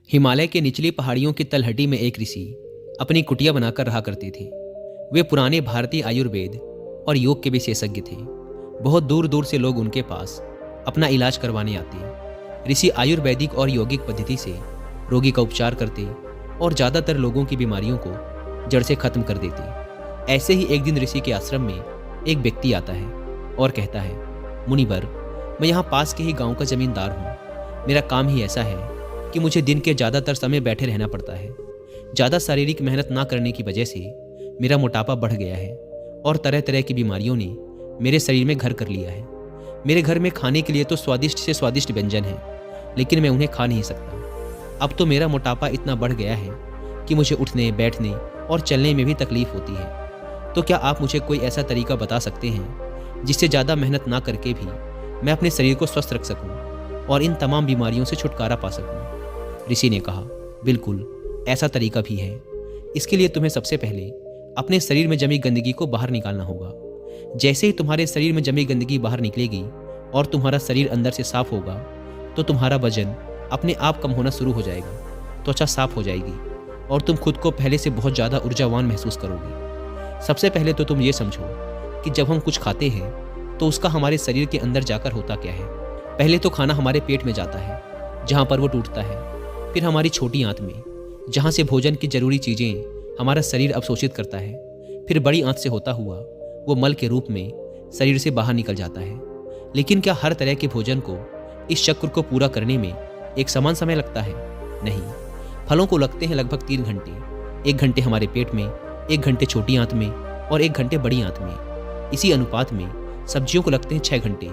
हिमालय के निचली पहाड़ियों की तलहटी में एक ऋषि अपनी कुटिया बनाकर रहा करते थे। वे पुराने भारतीय आयुर्वेद और योग के विशेषज्ञ थे। बहुत दूर दूर से लोग उनके पास अपना इलाज करवाने आते। ऋषि आयुर्वेदिक और यौगिक पद्धति से रोगी का उपचार करते और ज़्यादातर लोगों की बीमारियों को जड़ से खत्म कर देते। ऐसे ही एक दिन ऋषि के आश्रम में एक व्यक्ति आता है और कहता है, मुनिवर, मैं यहाँ पास के ही गांव का जमींदार हूँ। मेरा काम ही ऐसा है कि मुझे दिन के ज़्यादातर समय बैठे रहना पड़ता है। ज़्यादा शारीरिक मेहनत ना करने की वजह से मेरा मोटापा बढ़ गया है और तरह तरह की बीमारियों ने मेरे शरीर में घर कर लिया है। मेरे घर में खाने के लिए तो स्वादिष्ट से स्वादिष्ट व्यंजन है, लेकिन मैं उन्हें खा नहीं सकता। अब तो मेरा मोटापा इतना बढ़ गया है कि मुझे उठने, बैठने और चलने में भी तकलीफ होती है। तो क्या आप मुझे कोई ऐसा तरीका बता सकते हैं जिससे ज़्यादा मेहनत ना करके भी मैं अपने शरीर को स्वस्थ रख सकूं और इन तमाम बीमारियों से छुटकारा पा सकूं? ऋषि ने कहा, बिल्कुल, ऐसा तरीका भी है। इसके लिए तुम्हें सबसे पहले अपने शरीर में जमी गंदगी को बाहर निकालना होगा। जैसे ही तुम्हारे शरीर में जमी गंदगी बाहर निकलेगी और तुम्हारा शरीर अंदर से साफ होगा तो तुम्हारा वजन अपने आप कम होना शुरू हो जाएगा, त्वचा साफ हो जाएगी और तुम खुद को पहले से बहुत ज़्यादा ऊर्जावान महसूस करोगे। सबसे पहले तो तुम ये समझो कि जब हम कुछ खाते हैं तो उसका हमारे शरीर के अंदर जाकर होता क्या है। पहले तो खाना हमारे पेट में जाता है, जहाँ पर वो टूटता है। फिर हमारी छोटी आंत में, जहाँ से भोजन की जरूरी चीज़ें हमारा शरीर अवशोषित करता है। फिर बड़ी आंत से होता हुआ वो मल के रूप में शरीर से बाहर निकल जाता है। लेकिन क्या हर तरह के भोजन को, इस चक्र को पूरा करने में एक समान समय लगता है? नहीं। फलों को लगते हैं लगभग 3 घंटे। 1 घंटे हमारे पेट में, 1 घंटे छोटी आंत में और 1 घंटे बड़ी आंत में। इसी अनुपात में सब्जियों को लगते हैं 6 घंटे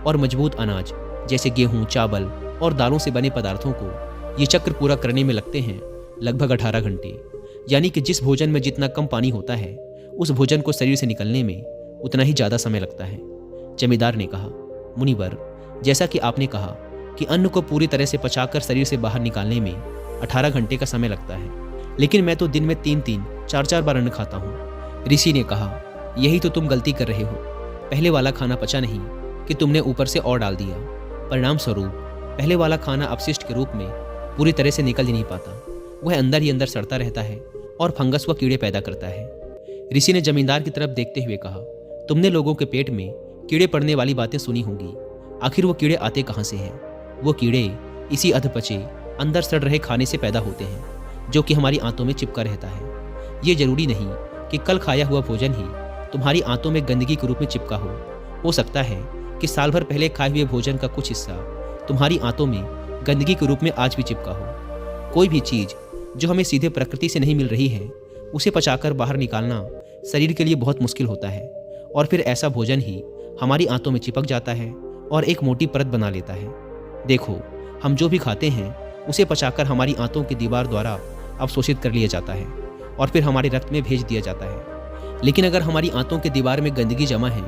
और मजबूत अनाज जैसे गेहूँ, चावल और दालों से बने पदार्थों को ये चक्र पूरा करने में लगते हैं लगभग 18 घंटे। यानी कि जिस भोजन में जितना कम पानी होता है, उस भोजन को शरीर से निकलने में उतना ही ज़्यादा समय लगता है। जमींदार ने कहा, मुनिवर, जैसा कि आपने कहा कि अन्न को पूरी तरह से पचाकर शरीर से बाहर निकालने में 18 घंटे का समय लगता है, लेकिन मैं तो दिन में 3-3, 4-4 बार अन्न खाता हूँ। ऋषि ने कहा, यही तो तुम गलती कर रहे हो। पहले वाला खाना पचा नहीं कि तुमने ऊपर से और डाल दिया। परिणाम स्वरूप पहले वाला खाना अपशिष्ट के रूप में पूरी तरह से निकल ही नहीं पाता। वह अंदर ही अंदर सड़ता रहता है और फंगस व कीड़े पैदा करता है। ऋषि ने जमींदार की तरफ देखते हुए कहा, तुमने लोगों के पेट में कीड़े पड़ने वाली बातें सुनी होंगी। आखिर वो कीड़े आते कहाँ से हैं? वो कीड़े इसी अधपचे, अंदर सड़ रहे खाने से पैदा होते हैं, जो कि हमारी आंतों में चिपका रहता है। ये जरूरी नहीं कि कल खाया हुआ भोजन ही तुम्हारी आंतों में गंदगी के रूप में चिपका हो सकता है कि साल भर पहले खाए हुए भोजन का कुछ हिस्सा तुम्हारी आंतों में गंदगी के रूप में आज भी चिपका हो। कोई भी चीज़ जो हमें सीधे प्रकृति से नहीं मिल रही है, उसे पचाकर बाहर निकालना शरीर के लिए बहुत मुश्किल होता है और फिर ऐसा भोजन ही हमारी आंतों में चिपक जाता है और एक मोटी परत बना लेता है। देखो, हम जो भी खाते हैं उसे पचाकर हमारी आंतों की दीवार द्वारा अवशोषित कर लिया जाता है और फिर हमारे रक्त में भेज दिया जाता है। लेकिन अगर हमारी आंतों की दीवार में गंदगी जमा है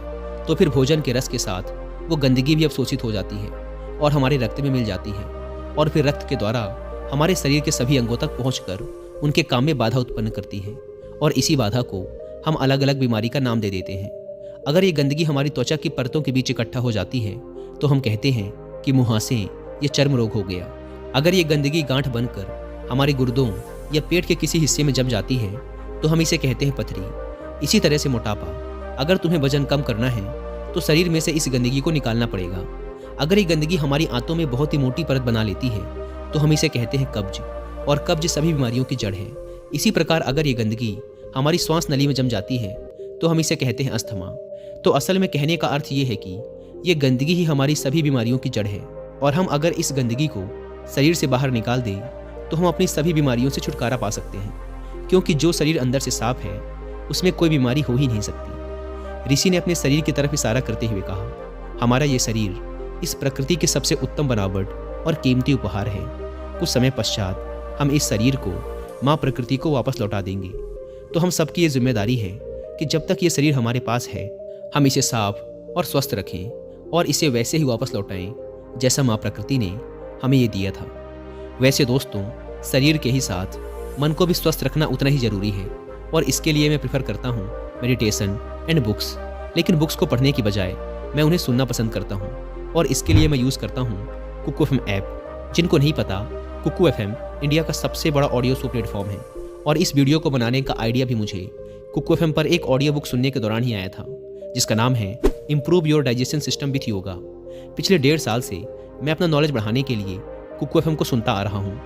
तो फिर भोजन के रस के साथ वो गंदगी भी अवशोषित हो जाती है और हमारे रक्त में मिल जाती है और फिर रक्त के द्वारा हमारे शरीर के सभी अंगों तक पहुंचकर उनके काम में बाधा उत्पन्न करती है और इसी बाधा को हम अलग अलग बीमारी का नाम दे देते हैं। अगर ये गंदगी हमारी त्वचा की परतों के बीच इकट्ठा हो जाती है तो हम कहते हैं कि मुहासे या चर्म रोग हो गया। अगर ये गंदगी गांठ बनकर हमारे गुर्दों या पेट के किसी हिस्से में जम जाती है तो हम इसे कहते हैं पथरी। इसी तरह से मोटापा, अगर तुम्हें वजन कम करना है तो शरीर में से इस गंदगी को निकालना पड़ेगा। अगर ये गंदगी हमारी आंतों में बहुत ही मोटी परत बना लेती है तो हम इसे कहते हैं कब्ज, और कब्ज सभी बीमारियों की जड़ है। इसी प्रकार अगर ये गंदगी हमारी श्वास नली में जम जाती है तो हम इसे कहते हैं अस्थमा। तो असल में कहने का अर्थ ये है कि ये गंदगी ही हमारी सभी बीमारियों की जड़ है और हम अगर इस गंदगी को शरीर से बाहर निकाल दें तो हम अपनी सभी बीमारियों से छुटकारा पा सकते हैं, क्योंकि जो शरीर अंदर से साफ है उसमें कोई बीमारी हो ही नहीं सकती। ऋषि ने अपने शरीर की तरफ इशारा करते हुए कहा, हमारा ये शरीर इस प्रकृति की सबसे उत्तम बनावट और कीमती उपहार है। कुछ समय पश्चात हम इस शरीर को माँ प्रकृति को वापस लौटा देंगे। तो हम सबकी ये जिम्मेदारी है कि जब तक ये शरीर हमारे पास है हम इसे साफ और स्वस्थ रखें और इसे वैसे ही वापस लौटाएं जैसा माँ प्रकृति ने हमें ये दिया था। वैसे दोस्तों, शरीर के ही साथ मन को भी स्वस्थ रखना उतना ही ज़रूरी है और इसके लिए मैं प्रेफर करता हूँ मेडिटेशन एंड बुक्स। लेकिन बुक्स को पढ़ने की बजाय मैं उन्हें सुनना पसंद करता हूँ और इसके लिए मैं यूज़ करता हूँ कुक एफ एम ऐप। जिनको नहीं पता कुकू एफएम इंडिया का सबसे बड़ा ऑडियो शो प्लेटफॉर्म है और इस वीडियो को बनाने का आइडिया भी मुझे कुकू एफएम पर एक ऑडियो बुक सुनने के दौरान ही आया था, जिसका नाम है improve your digestion system with yoga. पिछले 1.5 साल से मैं अपना नॉलेज बढ़ाने के लिए कुकू एफएम को सुनता आ रहा हूँ।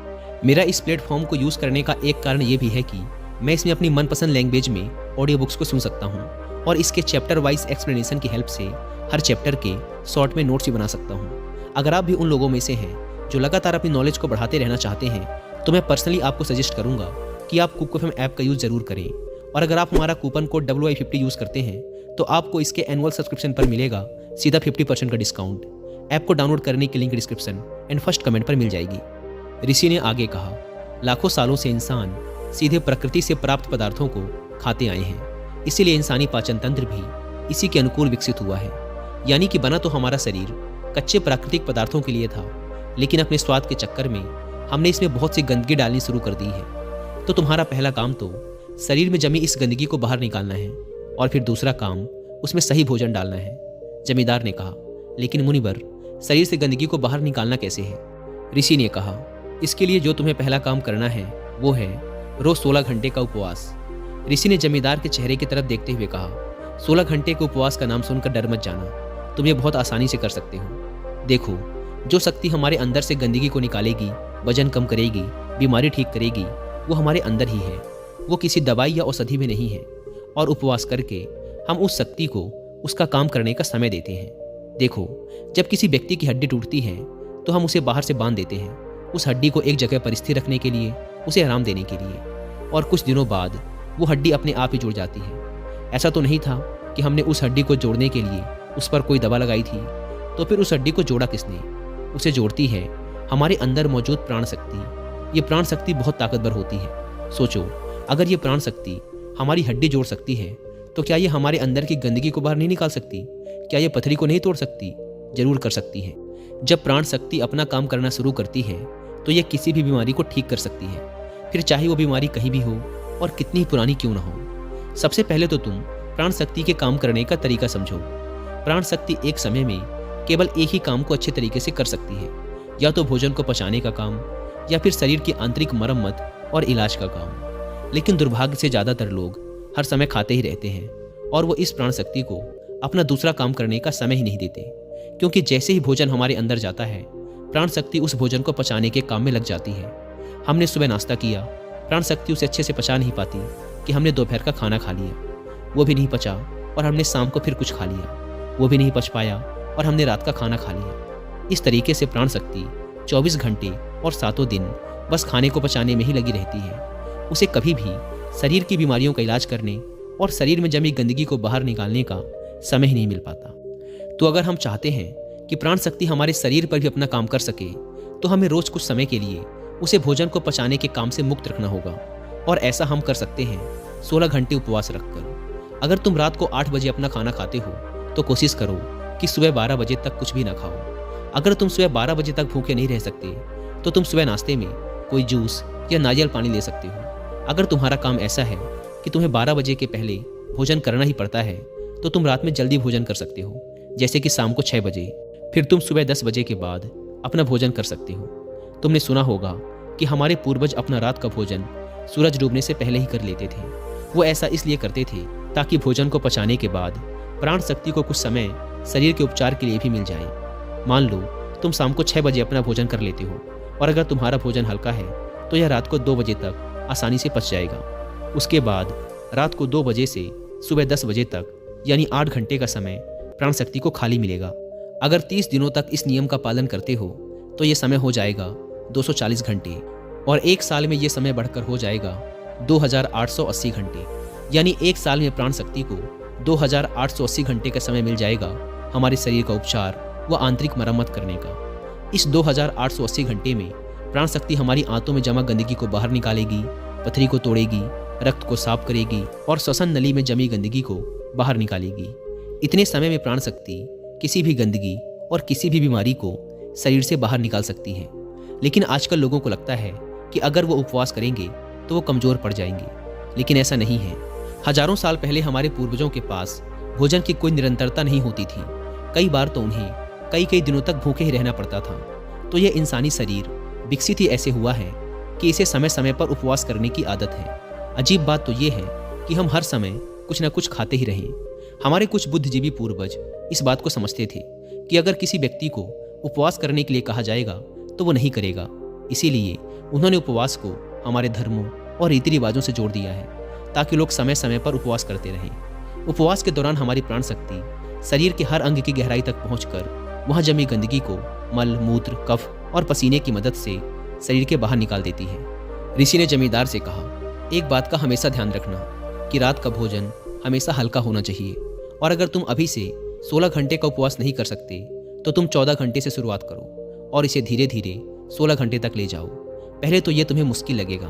मेरा इस प्लेटफॉर्म को यूज़ करने का एक कारण ये भी है कि मैं इसमें अपनी मनपसंद लैंग्वेज में ऑडियो बुक्स को सुन सकता हूँ और इसके चैप्टर वाइज एक्सप्लेनेशन की हेल्प से हर चैप्टर के शॉर्ट में नोट्स भी बना सकता हूँ। अगर आप भी उन लोगों में से हैं जो लगातार अपनी नॉलेज को बढ़ाते रहना चाहते हैं तो मैं पर्सनली आपको सजेस्ट करूँगा कि आप कुकू एफएम ऐप का यूज़ ज़रूर करें। और अगर आप हमारा कूपन कोड WI50 यूज़ करते हैं तो आपको इसके एनुअल सब्सक्रिप्शन पर मिलेगा सीधा 50% का डिस्काउंट। ऐप को डाउनलोड करने की link description and first comment पर मिल जाएगी। ऋषि ने आगे कहा, लाखों सालों से इंसान सीधे प्रकृति से प्राप्त पदार्थों को खाते आए हैं, इसीलिए इंसानी पाचन तंत्र भी इसी के अनुकूल विकसित हुआ है। यानी कि बना तो हमारा शरीर कच्चे प्राकृतिक पदार्थों के लिए था, लेकिन अपने स्वाद के चक्कर में हमने इसमें बहुत सी गंदगी डालनी शुरू कर दी है। तो तुम्हारा पहला काम तो शरीर में जमी इस गंदगी को बाहर निकालना है और फिर दूसरा काम उसमें सही भोजन डालना है। जमींदार ने कहा, लेकिन मुनिवर, शरीर से गंदगी को बाहर निकालना कैसे है? ऋषि ने कहा, इसके लिए जो तुम्हें पहला काम करना है वो है रोज 16 घंटे का उपवास। ऋषि ने जमींदार के चेहरे की तरफ देखते हुए कहा, 16 घंटे के उपवास का नाम सुनकर डर मत जाना, तुम ये बहुत आसानी से कर सकते हो। देखो, जो शक्ति हमारे अंदर से गंदगी को निकालेगी, वजन कम करेगी, बीमारी ठीक करेगी, वो हमारे अंदर ही है। वो किसी दवाई या औषधि में नहीं है। और उपवास करके हम उस शक्ति को उसका काम करने का समय देते हैं। देखो, जब किसी व्यक्ति की हड्डी टूटती है तो हम उसे बाहर से बांध देते हैं, उस हड्डी को एक जगह पर स्थिर रखने के लिए, उसे आराम देने के लिए। और कुछ दिनों बाद वो हड्डी अपने आप ही जुड़ जाती है। ऐसा तो नहीं था कि हमने उस हड्डी को जोड़ने के लिए उस पर कोई दवा लगाई थी। तो फिर उस हड्डी को जोड़ा किसने? उसे जोड़ती है हमारे अंदर मौजूद प्राण शक्ति। ये प्राण शक्ति बहुत ताकतवर होती है। सोचो, अगर ये प्राण शक्ति हमारी हड्डी जोड़ सकती है तो क्या ये हमारे अंदर की गंदगी को बाहर नहीं निकाल सकती? क्या ये पथरी को नहीं तोड़ सकती? जरूर कर सकती है। जब प्राण शक्ति अपना काम करना शुरू करती है तो ये किसी भी बीमारी को ठीक कर सकती है, फिर चाहे वो बीमारी कहीं भी हो और कितनी ही पुरानी क्यों ना हो। सबसे पहले तो तुम प्राण शक्ति के काम करने का तरीका समझो। प्राण शक्ति एक समय में केवल एक ही काम को अच्छे तरीके से कर सकती है, या तो भोजन को पचाने का काम या फिर शरीर की आंतरिक मरम्मत और इलाज का काम। लेकिन दुर्भाग्य से ज़्यादातर लोग हर समय खाते ही रहते हैं और वो इस प्राण शक्ति को अपना दूसरा काम करने का समय ही नहीं देते, क्योंकि जैसे ही भोजन हमारे अंदर जाता है प्राण शक्ति उस भोजन को पचाने के काम में लग जाती है। हमने सुबह नाश्ता किया, प्राण शक्ति उसे अच्छे से पचा नहीं पाती कि हमने दोपहर का खाना खा लिया, वो भी नहीं पचा, और हमने शाम को फिर कुछ खा लिया, वो भी नहीं पच पाया, और हमने रात का खाना खा लिया। इस तरीके से प्राण शक्ति 24 घंटे और 7 दिन बस खाने को पचाने में ही लगी रहती है। उसे कभी भी शरीर की बीमारियों का इलाज करने और शरीर में जमी गंदगी को बाहर निकालने का समय ही नहीं मिल पाता। तो अगर हम चाहते हैं कि प्राण शक्ति हमारे शरीर पर भी अपना काम कर सके तो हमें रोज कुछ समय के लिए उसे भोजन को पचाने के काम से मुक्त रखना होगा। और ऐसा हम कर सकते हैं 16 घंटे उपवास रखकर। अगर तुम रात को 8 बजे अपना खाना खाते हो तो कोशिश करो कि सुबह 12 बजे तक कुछ भी ना खाओ। अगर तुम सुबह 12 बजे तक भूखे नहीं रह सकते तो तुम सुबह नाश्ते में कोई जूस या नारियल पानी ले सकते हो। अगर तुम्हारा काम ऐसा है कि तुम्हें 12 बजे के पहले भोजन करना ही पड़ता है तो तुम रात में जल्दी भोजन कर सकते हो, जैसे कि शाम को 6 बजे। फिर तुम सुबह 10 बजे के बाद अपना भोजन कर सकते हो। तुमने सुना होगा कि हमारे पूर्वज अपना रात का भोजन सूरज डूबने से पहले ही कर लेते थे। वो ऐसा इसलिए करते थे ताकि भोजन को पचाने के बाद प्राण शक्ति को कुछ समय शरीर के उपचार के लिए भी मिल जाए। मान लो तुम शाम को 6 बजे अपना भोजन कर लेते हो और अगर तुम्हारा भोजन हल्का है तो यह रात को 2 बजे तक आसानी से पच जाएगा। उसके बाद रात को 2 बजे से सुबह 10 बजे तक यानी 8 घंटे का समय प्राण शक्ति को खाली मिलेगा। अगर 30 दिनों तक इस नियम का पालन करते हो तो ये समय हो जाएगा 240 घंटे और 1 साल में ये समय बढ़कर हो जाएगा 2880 घंटे। यानी 1 साल में प्राण शक्ति को 2880 घंटे का समय मिल जाएगा हमारे शरीर का उपचार व आंतरिक मरम्मत करने का। इस 2880 घंटे में प्राण शक्ति हमारी आंतों में जमा गंदगी को बाहर निकालेगी, पथरी को तोड़ेगी, रक्त को साफ करेगी और श्वसन नली में जमी गंदगी को बाहर निकालेगी। इतने समय में प्राण शक्ति किसी भी गंदगी और किसी भी बीमारी को शरीर से बाहर निकाल सकती है। लेकिन आजकल लोगों को लगता है कि अगर वो उपवास करेंगे तो वो कमज़ोर पड़ जाएंगे, लेकिन ऐसा नहीं है। हजारों साल पहले हमारे पूर्वजों के पास भोजन की कोई निरंतरता नहीं होती थी। कई बार तो उन्हें कई दिनों तक भूखे ही रहना पड़ता था। तो यह इंसानी शरीर विकसित ही ऐसे हुआ है कि इसे समय समय पर उपवास करने की आदत है। अजीब बात तो ये है कि हम हर समय कुछ न कुछ खाते ही रहें। हमारे कुछ बुद्धिजीवी पूर्वज इस बात को समझते थे कि अगर किसी व्यक्ति को उपवास करने के लिए कहा जाएगा तो वो नहीं करेगा। इसीलिए उन्होंने उपवास को हमारे धर्मों और रीति रिवाजों से जोड़ दिया है ताकि लोग समय समय पर उपवास करते रहें। उपवास के दौरान हमारी प्राण शक्ति शरीर के हर अंग की गहराई तक पहुंचकर वहां जमी गंदगी को मल, मूत्र, कफ और पसीने की मदद से शरीर के बाहर निकाल देती है। ऋषि ने जमींदार से कहा, एक बात का हमेशा ध्यान रखना कि रात का भोजन हमेशा हल्का होना चाहिए और अगर तुम अभी से 16 घंटे का उपवास नहीं कर सकते तो तुम 14 घंटे से शुरुआत करो और इसे धीरे धीरे 16 घंटे तक ले जाओ। पहले तो ये तुम्हें मुश्किल लगेगा,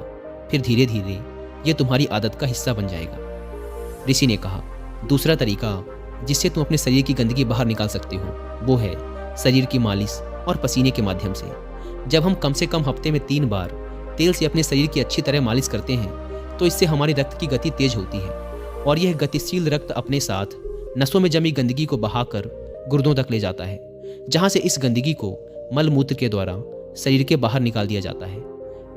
फिर धीरे धीरे ये तुम्हारी आदत का हिस्सा बन जाएगा। ऋषि ने कहा, दूसरा तरीका जिससे तुम अपने शरीर की गंदगी बाहर निकाल सकते हो वो है शरीर की मालिश और पसीने के माध्यम से। जब हम कम से कम हफ्ते में 3 बार तेल से अपने शरीर की अच्छी तरह मालिश करते हैं तो इससे हमारे रक्त की गति तेज होती है और यह गतिशील रक्त अपने साथ नसों में जमी गंदगी को बहाकर गुर्दों तक ले जाता है, जहां से इस गंदगी को मल मूत्र के द्वारा शरीर के बाहर निकाल दिया जाता है।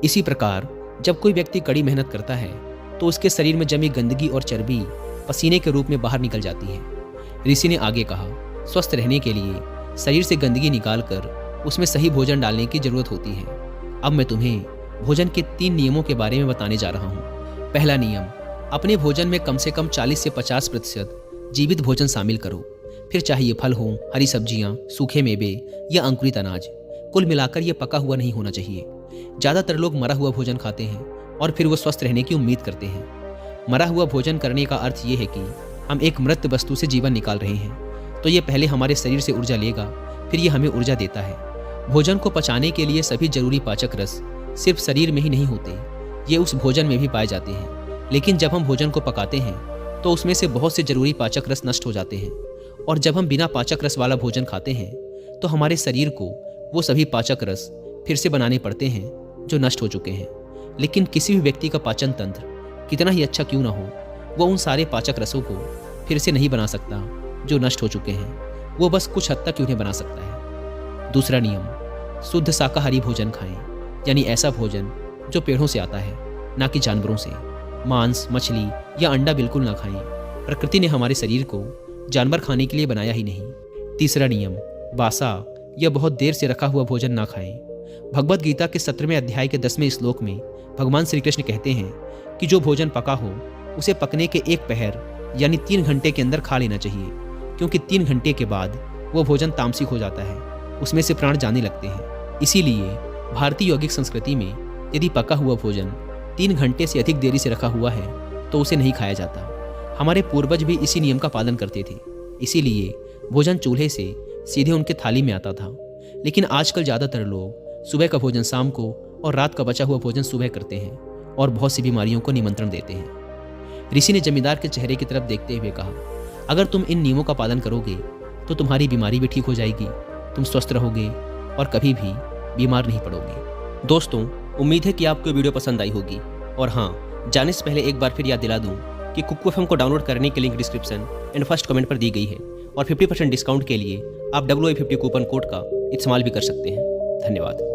इसी प्रकार जब कोई व्यक्ति कड़ी मेहनत करता है तो उसके शरीर में जमी गंदगी और चर्बी पसीने के रूप में बाहर निकल जाती है। ऋषि ने आगे कहा, स्वस्थ रहने के लिए शरीर से गंदगी निकालकर उसमें सही भोजन डालने की जरूरत होती है। अब मैं तुम्हें भोजन के 3 नियमों के बारे में बताने जा रहा हूँ। पहला नियम, अपने भोजन में कम से कम 40 से 50% जीवित भोजन शामिल करो। फिर चाहे ये फल हों, हरी सब्जियां, सूखे मेवे या अंकुरित अनाज, कुल मिलाकर ये पका हुआ नहीं होना चाहिए। ज़्यादातर लोग मरा हुआ भोजन खाते हैं और फिर वो स्वस्थ रहने की उम्मीद करते हैं। मरा हुआ भोजन करने का अर्थ ये है कि हम एक मृत वस्तु से जीवन निकाल रहे हैं, तो ये पहले हमारे शरीर से ऊर्जा लेगा, फिर ये हमें ऊर्जा देता है। भोजन को पचाने के लिए सभी जरूरी पाचक रस सिर्फ शरीर में ही नहीं होते, ये उस भोजन में भी पाए जाते हैं। लेकिन जब हम भोजन को पकाते हैं तो उसमें से बहुत से जरूरी पाचक रस नष्ट हो जाते हैं और जब हम बिना पाचक रस वाला भोजन खाते हैं तो हमारे शरीर को वो सभी पाचक रस फिर से बनाने पड़ते हैं जो नष्ट हो चुके हैं। लेकिन किसी भी व्यक्ति का पाचन तंत्र कितना ही अच्छा क्यों ना हो, वो उन सारे पाचक रसों को फिर से नहीं बना सकता जो नष्ट हो चुके हैं। वो बस कुछ हद तक उन्हें बना सकता है। दूसरा नियम, शुद्ध शाकाहारी भोजन खाएं, यानी ऐसा भोजन जो पेड़ों से आता है, ना कि जानवरों से। मांस, मछली या अंडा बिल्कुल ना खाएं। प्रकृति ने हमारे शरीर को जानवर खाने के लिए बनाया ही नहीं। तीसरा नियम, बासा या बहुत देर से रखा हुआ भोजन ना खाएं। भगवद गीता के 17वें अध्याय के 10वें श्लोक में भगवान श्री कृष्ण कहते हैं कि जो भोजन पका हो उसे पकने के 1 पहर यानी 3 घंटे के अंदर खा लेना चाहिए, क्योंकि 3 घंटे के बाद वो भोजन तामसिक हो जाता है, उसमें से प्राण जाने लगते हैं। इसीलिए भारतीय यौगिक संस्कृति में यदि पका हुआ भोजन 3 घंटे से अधिक देरी से रखा हुआ है तो उसे नहीं खाया जाता। हमारे पूर्वज भी इसी नियम का पालन करते थे, इसीलिए भोजन चूल्हे से सीधे उनके थाली में आता था। लेकिन आजकल ज़्यादातर लोग सुबह का भोजन शाम को और रात का बचा हुआ भोजन सुबह करते हैं और बहुत सी बीमारियों को निमंत्रण देते हैं। ऋषि ने जमींदार के चेहरे की तरफ देखते हुए कहा, अगर तुम इन नियमों का पालन करोगे तो तुम्हारी बीमारी भी ठीक हो जाएगी, तुम स्वस्थ रहोगे और कभी भी बीमार नहीं पड़ोगे। दोस्तों, उम्मीद है कि आपको वीडियो पसंद आई होगी। और हाँ, जाने से पहले एक बार फिर याद दिला दूं कि कुकू एफएम को डाउनलोड करने की link description and first comment पर दी गई है और 50% डिस्काउंट के लिए आप WI50 कूपन कोड का इस्तेमाल भी कर सकते हैं। धन्यवाद।